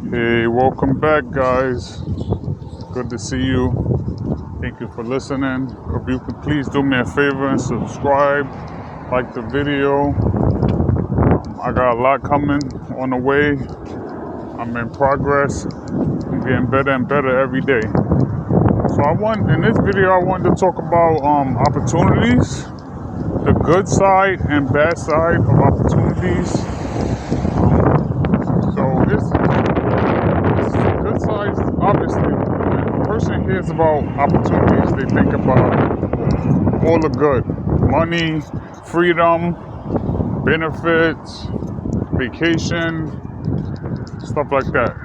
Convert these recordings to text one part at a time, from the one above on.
Hey, welcome back, guys. Good to see you. Thank you for listening. If you could please do me a favor and subscribe, like the video. I got a lot coming on the way. I'm in progress. I'm getting better and better every day. So in this video, I wanted to talk about opportunities, the good side and bad side of opportunities. So this good side, obviously, when a person hears about opportunities, they think about all the good: money, freedom, benefits, vacation, stuff like that.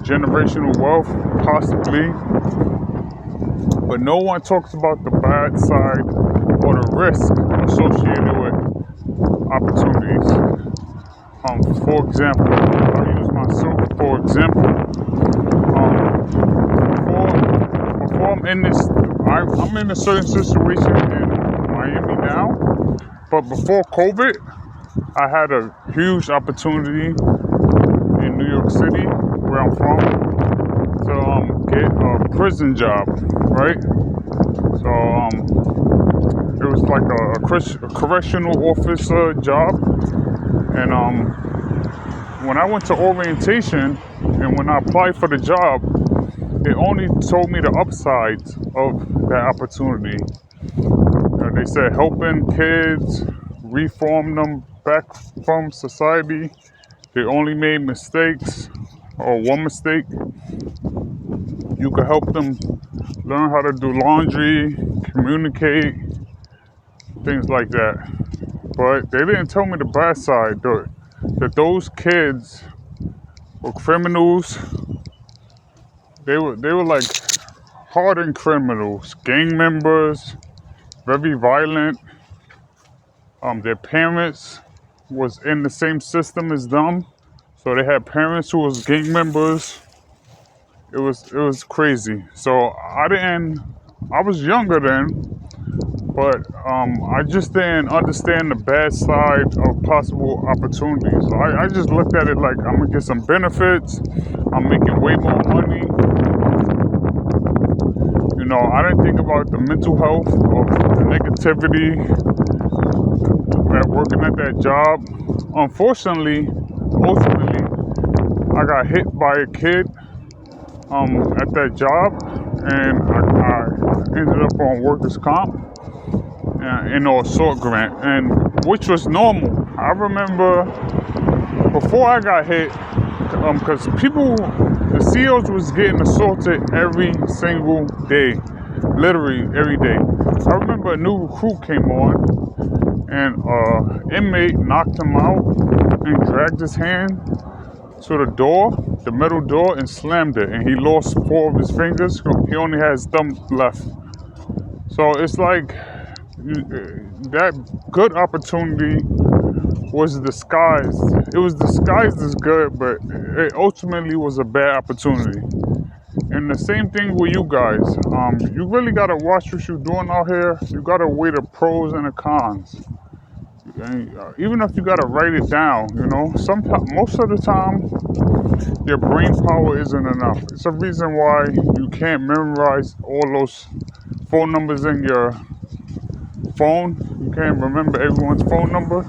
Generational wealth, possibly. But no one talks about the bad side or the risk associated with opportunities. For example, I'll use myself for example. Before I'm in a certain situation in Miami now, but before COVID, I had a huge opportunity in New York City, where I'm from, to get a prison job, right? So it was like a correctional officer job, and when I went to orientation and when I applied for the job, it only told me the upsides of that opportunity. They said helping kids, reform them back from society. They only made mistakes or one mistake. You could help them learn how to do laundry, communicate, things like that. But they didn't tell me the bad side, that those kids were criminals. They were like hardened criminals, gang members, very violent. Their parents was in the same system as them, so they had parents who was gang members. It was crazy. So I was younger then, but I just didn't understand the bad side of possible opportunities. So I just looked at it like I'm gonna get some benefits. I'm making way more money. I didn't think about the mental health of the negativity at working at that job. Unfortunately, ultimately, I got hit by a kid at that job, and I ended up on workers' comp and assault grant, and which was normal. I remember before I got hit, because the CEOs was getting assaulted every single day, literally every day. I remember a new recruit came on, and inmate knocked him out and dragged his hand to the metal door, and slammed it, and he lost 4 of his fingers. He only has thumb left. So it's like that good opportunity was disguised. It was disguised as good, but it ultimately was a bad opportunity. And the same thing with you guys. You really gotta watch what you're doing out here. You gotta weigh the pros and the cons. And, even if you gotta write it down, most of the time, your brain power isn't enough. It's a reason why you can't memorize all those phone numbers in your phone. You can't remember everyone's phone number.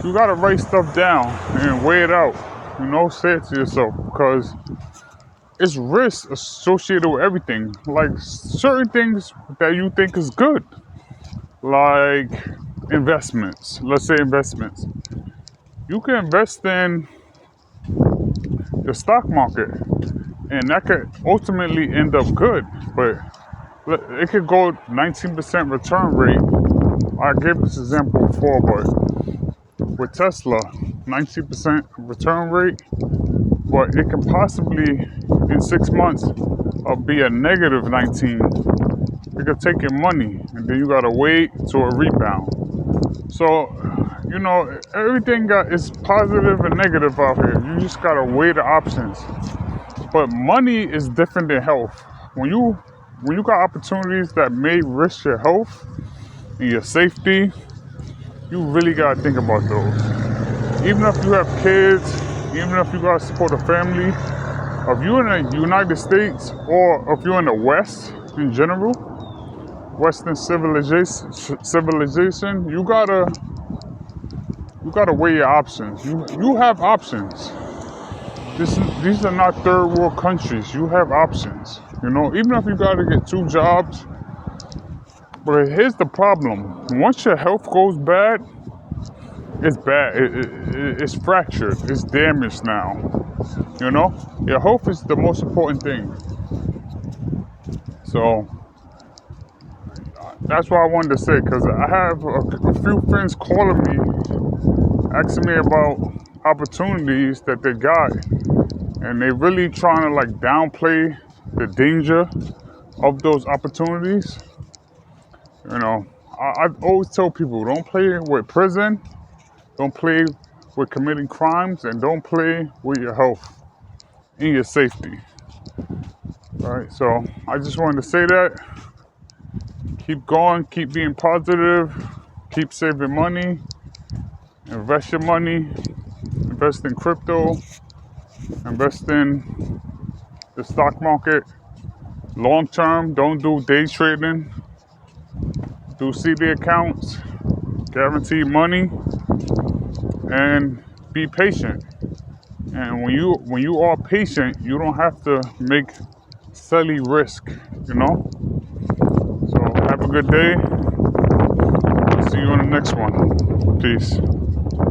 You gotta write stuff down and weigh it out. Say it to yourself, because it's risk associated with everything. Like certain things that you think is good, like investments. Let's say investments. You can invest in the stock market, and that could ultimately end up good, but it could go 19% return rate. I gave this example before, but with Tesla, 19% return rate, but it can possibly in 6 months be a negative 19. It could take your money, and then you gotta wait to a rebound. So, everything is positive and negative out here. You just gotta weigh the options. But money is different than health. When you got opportunities that may risk your health and your safety, you really gotta think about those. Even if you have kids, even if you gotta support a family, if you're in the United States or if you're in the West in general, Western civilization, you gotta weigh your options. You have options. These are not third world countries. You have options. You know, even if you gotta get 2 jobs. But here's the problem. Once your health goes bad, it's bad. It's fractured. It's damaged now. You know? Your health is the most important thing. So that's what I wanted to say, because I have a few friends calling me, asking me about opportunities that they got, and they really trying to like downplay the danger of those opportunities. You know, I always tell people, don't play with prison, don't play with committing crimes, and don't play with your health and your safety. All right, so I just wanted to say that. Keep going, keep being positive, keep saving money, invest your money, invest in crypto, invest in the stock market. Long term, don't do day trading. Do CD accounts, guaranteed money, and be patient. And when you are patient, you don't have to make silly risk, you know? So have a good day. See you on the next one. Peace.